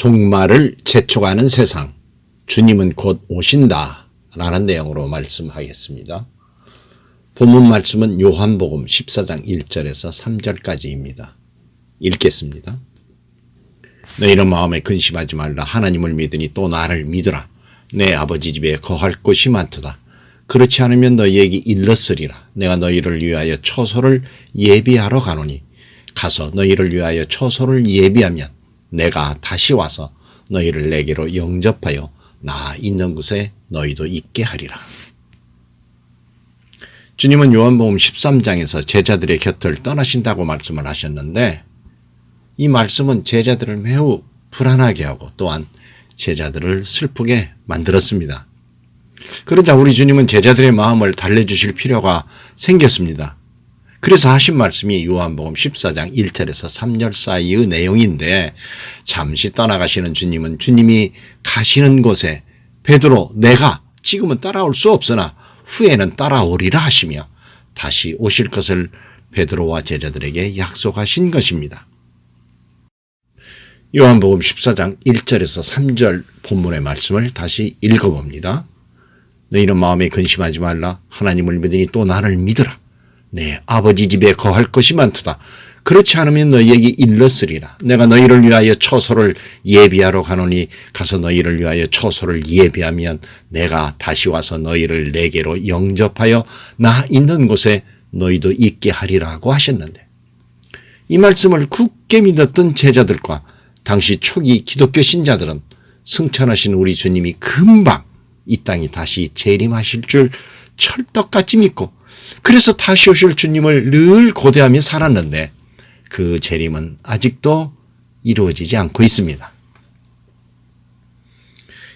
종말을 재촉하는 세상, 주님은 곧 오신다 라는 내용으로 말씀하겠습니다. 본문 말씀은 요한복음 14장 1절에서 3절까지입니다. 읽겠습니다. 너희는 마음에 근심하지 말라. 하나님을 믿으니 또 나를 믿으라. 내 아버지 집에 거할 곳이 많도다. 그렇지 않으면 너희에게 일렀으리라. 내가 너희를 위하여 처소를 예비하러 가노니 가서 너희를 위하여 처소를 예비하면 내가 다시 와서 너희를 내게로 영접하여 나 있는 곳에 너희도 있게 하리라. 주님은 요한복음 13장에서 제자들의 곁을 떠나신다고 말씀을 하셨는데, 이 말씀은 제자들을 매우 불안하게 하고 또한 제자들을 슬프게 만들었습니다. 그러자 우리 주님은 제자들의 마음을 달래주실 필요가 생겼습니다. 그래서 하신 말씀이 요한복음 14장 1절에서 3절 사이의 내용인데, 잠시 떠나가시는 주님은 주님이 가시는 곳에 베드로 내가 지금은 따라올 수 없으나 후에는 따라오리라 하시며 다시 오실 것을 베드로와 제자들에게 약속하신 것입니다. 요한복음 14장 1절에서 3절 본문의 말씀을 다시 읽어봅니다. 너희는 마음에 근심하지 말라. 하나님을 믿으니 또 나를 믿으라. 내 아버지 집에 거할 것이 많도다. 그렇지 않으면 너희에게 일렀으리라. 내가 너희를 위하여 처소를 예비하러 가노니 가서 너희를 위하여 처소를 예비하면 내가 다시 와서 너희를 내게로 영접하여 나 있는 곳에 너희도 있게 하리라고 하셨는데, 이 말씀을 굳게 믿었던 제자들과 당시 초기 기독교 신자들은 승천하신 우리 주님이 금방 이 땅에 다시 재림하실 줄 철떡같이 믿고, 그래서 다시 오실 주님을 늘 고대하며 살았는데 그 재림은 아직도 이루어지지 않고 있습니다.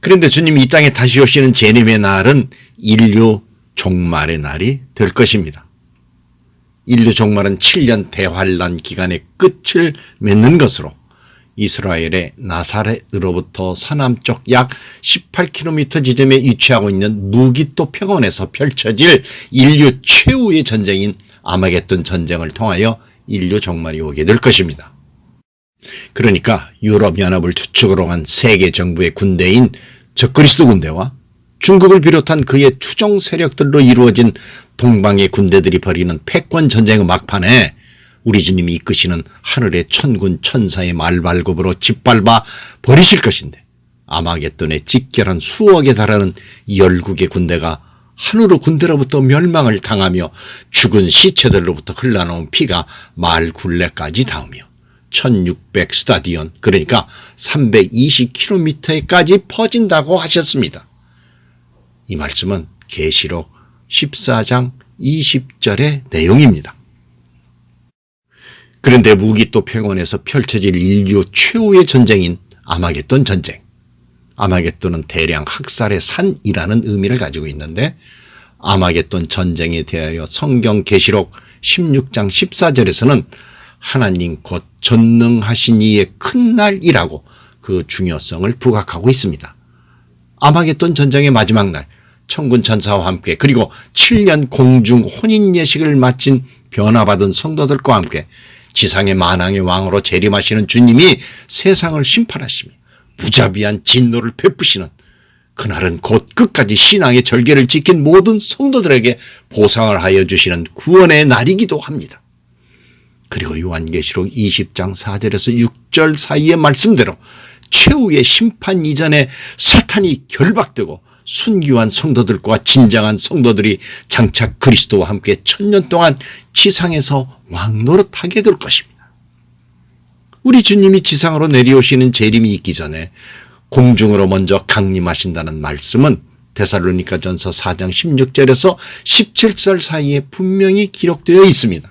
그런데 주님이 이 땅에 다시 오시는 재림의 날은 인류 종말의 날이 될 것입니다. 인류 종말은 7년 대환란 기간의 끝을 맺는 것으로 이스라엘의 나사렛으로부터 서남쪽 약 18km 지점에 위치하고 있는 무기또 평원에서 펼쳐질 인류 최후의 전쟁인 아마겟돈 전쟁을 통하여 인류 종말이 오게 될 것입니다. 그러니까 유럽연합을 주축으로 한 세계 정부의 군대인 적그리스도 군대와 중국을 비롯한 그의 추종 세력들로 이루어진 동방의 군대들이 벌이는 패권 전쟁의 막판에 우리 주님이 이끄시는 하늘의 천군 천사의 말발굽으로 짓밟아 버리실 것인데, 아마겟돈의 직결한 수억에 달하는 열국의 군대가 하늘의 군대로부터 멸망을 당하며 죽은 시체들로부터 흘러나온 피가 말 굴레까지 닿으며 1600 스타디온, 그러니까 320km까지 퍼진다고 하셨습니다. 이 말씀은 계시록 14장 20절의 내용입니다. 그런데 무기또 평원에서 펼쳐질 인류 최후의 전쟁인 아마겟돈 전쟁. 아마겟돈은 대량 학살의 산이라는 의미를 가지고 있는데, 아마겟돈 전쟁에 대하여 성경 계시록 16장 14절에서는 하나님 곧 전능하신 이의 큰 날이라고 그 중요성을 부각하고 있습니다. 아마겟돈 전쟁의 마지막 날, 천군 천사와 함께 그리고 7년 공중 혼인 예식을 마친 변화받은 성도들과 함께 지상의 만왕의 왕으로 재림하시는 주님이 세상을 심판하시며 무자비한 진노를 베푸시는 그날은 곧 끝까지 신앙의 절개를 지킨 모든 성도들에게 보상을 하여 주시는 구원의 날이기도 합니다. 그리고 요한계시록 20장 4절에서 6절 사이의 말씀대로 최후의 심판 이전에 사탄이 결박되고 순교한 성도들과 진정한 성도들이 장차 그리스도와 함께 1000년 동안 지상에서 왕노릇하게 될 것입니다. 우리 주님이 지상으로 내려오시는 재림이 있기 전에 공중으로 먼저 강림하신다는 말씀은 데살로니가전서 4장 16절에서 17절 사이에 분명히 기록되어 있습니다.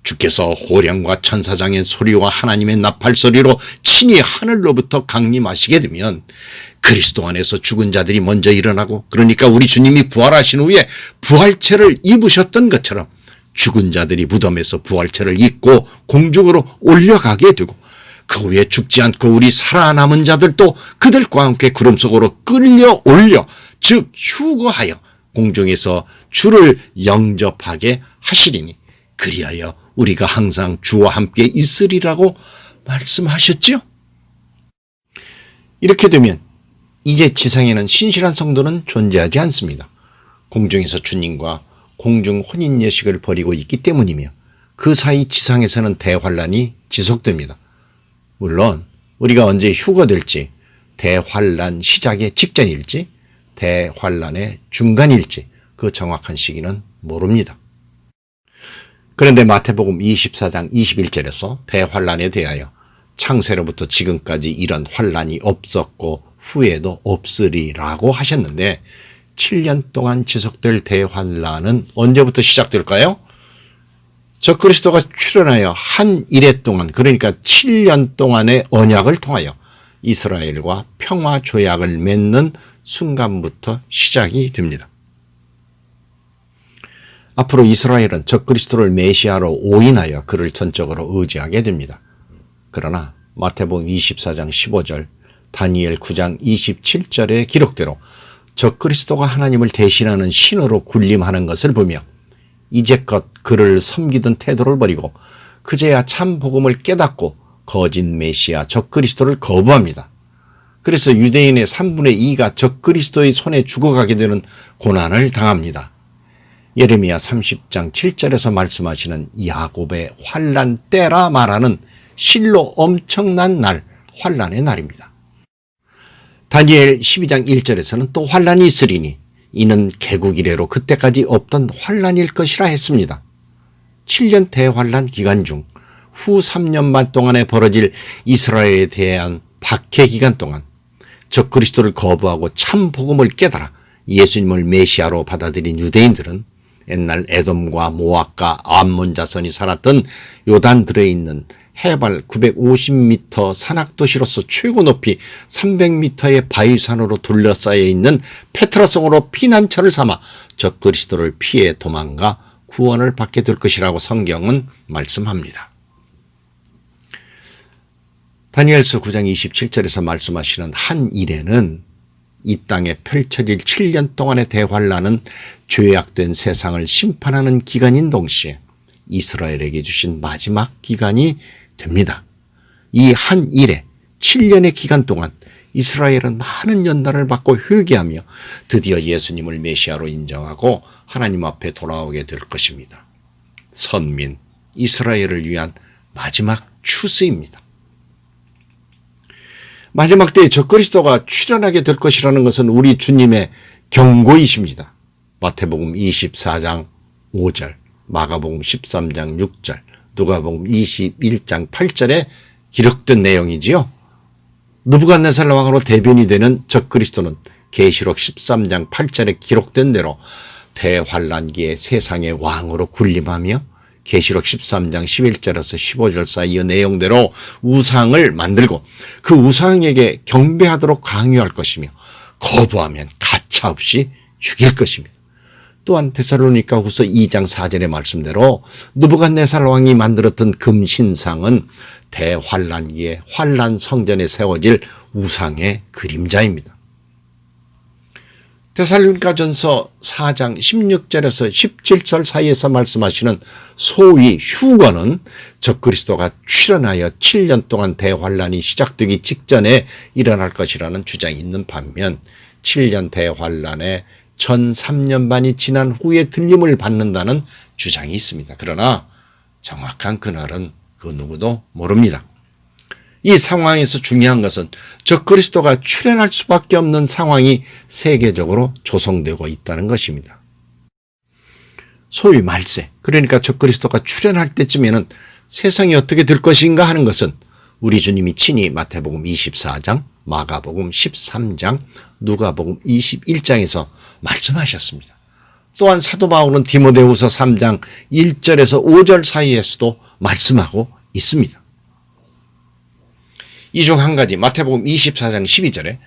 주께서 호령과 천사장의 소리와 하나님의 나팔 소리로 친히 하늘로부터 강림하시게 되면 그리스도 안에서 죽은 자들이 먼저 일어나고, 그러니까 우리 주님이 부활하신 후에 부활체를 입으셨던 것처럼 죽은 자들이 무덤에서 부활체를 입고 공중으로 올려가게 되고, 그 후에 죽지 않고 우리 살아남은 자들도 그들과 함께 구름 속으로 끌려 올려, 즉 휴거하여 공중에서 주를 영접하게 하시리니 그리하여 우리가 항상 주와 함께 있으리라고 말씀하셨죠. 이렇게 되면 이제 지상에는 신실한 성도는 존재하지 않습니다. 공중에서 주님과 공중 혼인 예식을 벌이고 있기 때문이며 그 사이 지상에서는 대환란이 지속됩니다. 물론 우리가 언제 휴거될지, 대환란 시작의 직전일지, 대환란의 중간일지 그 정확한 시기는 모릅니다. 그런데 마태복음 24장 21절에서 대환란에 대하여 창세로부터 지금까지 이런 환란이 없었고 후에도 없으리라고 하셨는데 7년 동안 지속될 대환란은 언제부터 시작될까요? 적그리스도가 출현하여 한 이래 동안, 그러니까 7년 동안의 언약을 통하여 이스라엘과 평화 조약을 맺는 순간부터 시작이 됩니다. 앞으로 이스라엘은 적그리스도를 메시아로 오인하여 그를 전적으로 의지하게 됩니다. 그러나 마태복음 24장 15절, 다니엘 9장 27절의 기록대로 적그리스도가 하나님을 대신하는 신으로 군림하는 것을 보며 이제껏 그를 섬기던 태도를 버리고 그제야 참 복음을 깨닫고 거짓 메시아 적그리스도를 거부합니다. 그래서 유대인의 3분의 2가 적그리스도의 손에 죽어가게 되는 고난을 당합니다. 예레미야 30장 7절에서 말씀하시는 야곱의 환란 때라 말하는 실로 엄청난 날, 환란의 날입니다. 다니엘 12장 1절에서는 또 환란이 있으리니 이는 개국 이래로 그때까지 없던 환란일 것이라 했습니다. 7년 대환란 기간 중 후 3년 반 동안에 벌어질 이스라엘에 대한 박해 기간 동안 적그리스도를 거부하고 참 복음을 깨달아 예수님을 메시아로 받아들인 유대인들은 옛날 에돔과 모압과 암몬 자손이 살았던 요단들에 있는 해발 950m 산악도시로서 최고 높이 300m의 바위산으로 둘러싸여 있는 페트라성으로 피난처를 삼아 적그리스도를 피해 도망가 구원을 받게 될 것이라고 성경은 말씀합니다. 다니엘서 9장 27절에서 말씀하시는 한 일에는 이 땅에 펼쳐질 7년 동안의 대환란은 죄악된 세상을 심판하는 기간인 동시에 이스라엘에게 주신 마지막 기간이 됩니다. 이 한 일에 7년의 기간 동안 이스라엘은 많은 연단을 받고 회개하며 드디어 예수님을 메시아로 인정하고 하나님 앞에 돌아오게 될 것입니다. 선민 이스라엘을 위한 마지막 추수입니다. 마지막 때에 적그리스도가 출현하게 될 것이라는 것은 우리 주님의 경고이십니다. 마태복음 24장 5절, 마가복음 13장 6절, 누가복음 21장 8절에 기록된 내용이지요. 느부갓네살 왕으로 대변이 되는 적그리스도는 계시록 13장 8절에 기록된 대로 대환란기에 세상의 왕으로 군림하며 계시록 13장 11절에서 15절 사이의 내용대로 우상을 만들고 그 우상에게 경배하도록 강요할 것이며 거부하면 가차없이 죽일 것입니다. 또한 데살로니가 후서 2장 4절의 말씀대로 느부갓네살 왕이 만들었던 금신상은 대환란기에 환란 성전에 세워질 우상의 그림자입니다. 데살로니가전서 4장 16절에서 17절 사이에서 말씀하시는 소위 휴거는 적그리스도가 출현하여 7년 동안 대환란이 시작되기 직전에 일어날 것이라는 주장이 있는 반면 7년 대환란에 전 3년 반이 지난 후에 들림을 받는다는 주장이 있습니다. 그러나 정확한 그날은 그 누구도 모릅니다. 이 상황에서 중요한 것은 적그리스도가 출현할 수밖에 없는 상황이 세계적으로 조성되고 있다는 것입니다. 소위 말세, 그러니까 적그리스도가 출현할 때쯤에는 세상이 어떻게 될 것인가 하는 것은 우리 주님이 친히 마태복음 24장, 마가복음 13장, 누가복음 21장에서 말씀하셨습니다. 또한 사도 바울은 디모데후서 3장 1절에서 5절 사이에서도 말씀하고 있습니다. 이 중 한 가지 마태복음 24장 12절에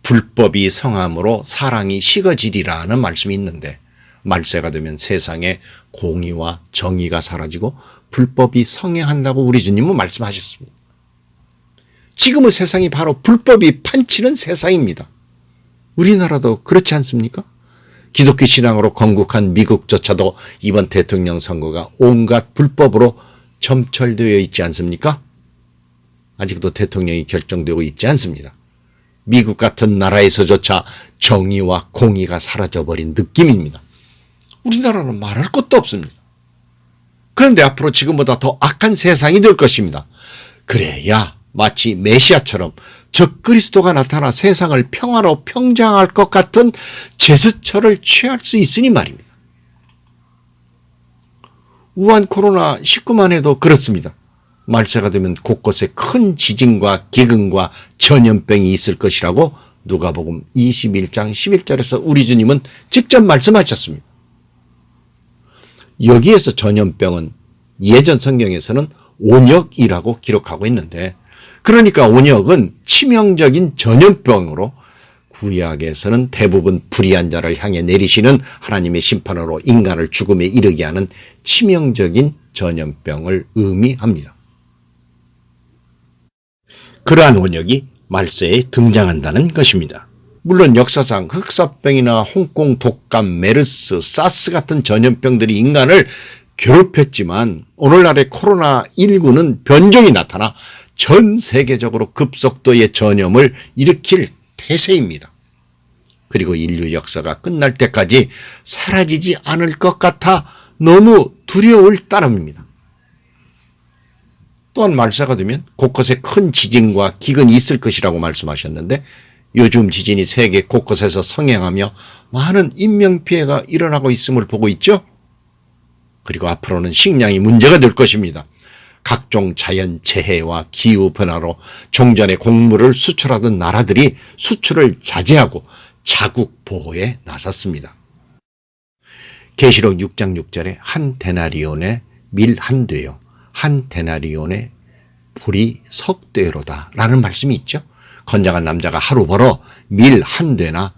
불법이 성함으로 사랑이 식어지리라는 말씀이 있는데 말세가 되면 세상에 공의와 정의가 사라지고 불법이 성행한다고 우리 주님은 말씀하셨습니다. 지금의 세상이 바로 불법이 판치는 세상입니다. 우리나라도 그렇지 않습니까? 기독교 신앙으로 건국한 미국조차도 이번 대통령 선거가 온갖 불법으로 점철되어 있지 않습니까? 아직도 대통령이 결정되고 있지 않습니다. 미국 같은 나라에서조차 정의와 공의가 사라져버린 느낌입니다. 우리나라는 말할 것도 없습니다. 그런데 앞으로 지금보다 더 악한 세상이 될 것입니다. 그래야 마치 메시아처럼 적그리스도가 나타나 세상을 평화로 평정할 것 같은 제스처를 취할 수 있으니 말입니다. 우한 코로나19만 해도 그렇습니다. 말세가 되면 곳곳에 큰 지진과 기근과 전염병이 있을 것이라고 누가복음 21장 11절에서 우리 주님은 직접 말씀하셨습니다. 여기에서 전염병은 예전 성경에서는 온역이라고 기록하고 있는데, 그러니까 온역은 치명적인 전염병으로 구약에서는 대부분 불의한 자를 향해 내리시는 하나님의 심판으로 인간을 죽음에 이르게 하는 치명적인 전염병을 의미합니다. 그러한 온역이 말세에 등장한다는 것입니다. 물론 역사상 흑사병이나 홍콩 독감, 메르스, 사스 같은 전염병들이 인간을 괴롭혔지만 오늘날의 코로나19는 변종이 나타나 전 세계적으로 급속도의 전염을 일으킬 태세입니다. 그리고 인류 역사가 끝날 때까지 사라지지 않을 것 같아 너무 두려울 따름입니다. 또한 말세가 되면 곳곳에 큰 지진과 기근이 있을 것이라고 말씀하셨는데, 요즘 지진이 세계 곳곳에서 성행하며 많은 인명피해가 일어나고 있음을 보고 있죠. 그리고 앞으로는 식량이 문제가 될 것입니다. 각종 자연재해와 기후변화로 종전에 곡물을 수출하던 나라들이 수출을 자제하고 자국 보호에 나섰습니다. 계시록 6장 6절에 한 데나리온에 밀 한 되요, 한 데나리온에 불이 석 되로다 라는 말씀이 있죠. 건장한 남자가 하루 벌어 밀 한 되나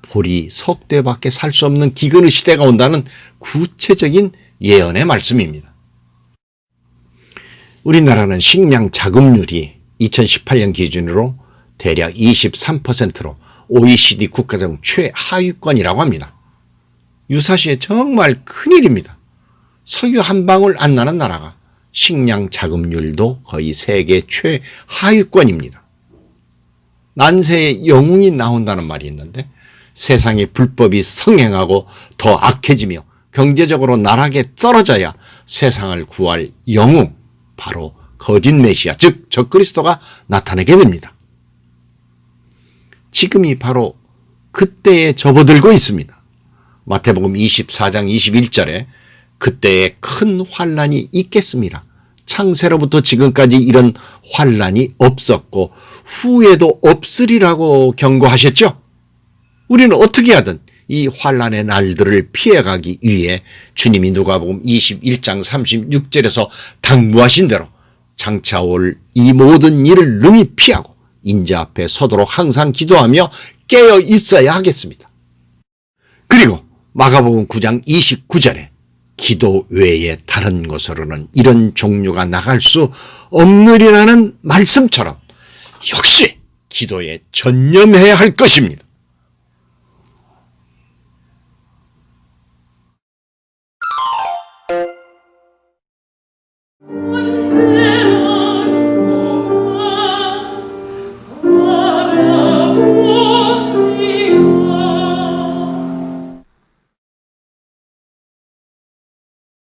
보리 석 되밖에 살 수 없는 기근의 시대가 온다는 구체적인 예언의 말씀입니다. 우리나라는 식량 자급률이 2018년 기준으로 대략 23%로 OECD 국가 중 최하위권이라고 합니다. 유사시에 정말 큰일입니다. 석유 한 방울 안 나는 나라가 식량 자급률도 거의 세계 최하위권입니다. 난세에 영웅이 나온다는 말이 있는데, 세상에 불법이 성행하고 더 악해지며 경제적으로 나락에 떨어져야 세상을 구할 영웅, 바로 거짓 메시아, 즉 적그리스도가 나타나게 됩니다. 지금이 바로 그때에 접어들고 있습니다. 마태복음 24장 21절에 그때에 큰 환난이 있겠습니다. 창세로부터 지금까지 이런 환난이 없었고 후에도 없으리라고 경고하셨죠. 우리는 어떻게 하든 이 환난의 날들을 피해가기 위해 주님이 누가복음 21장 36절에서 당부하신 대로 장차 올 이 모든 일을 능히 피하고 인자 앞에 서도록 항상 기도하며 깨어 있어야 하겠습니다. 그리고 마가복음 9장 29절에 기도 외에 다른 곳으로는 이런 종류가 나갈 수 없느리라는 말씀처럼 역시 기도에 전념해야 할 것입니다.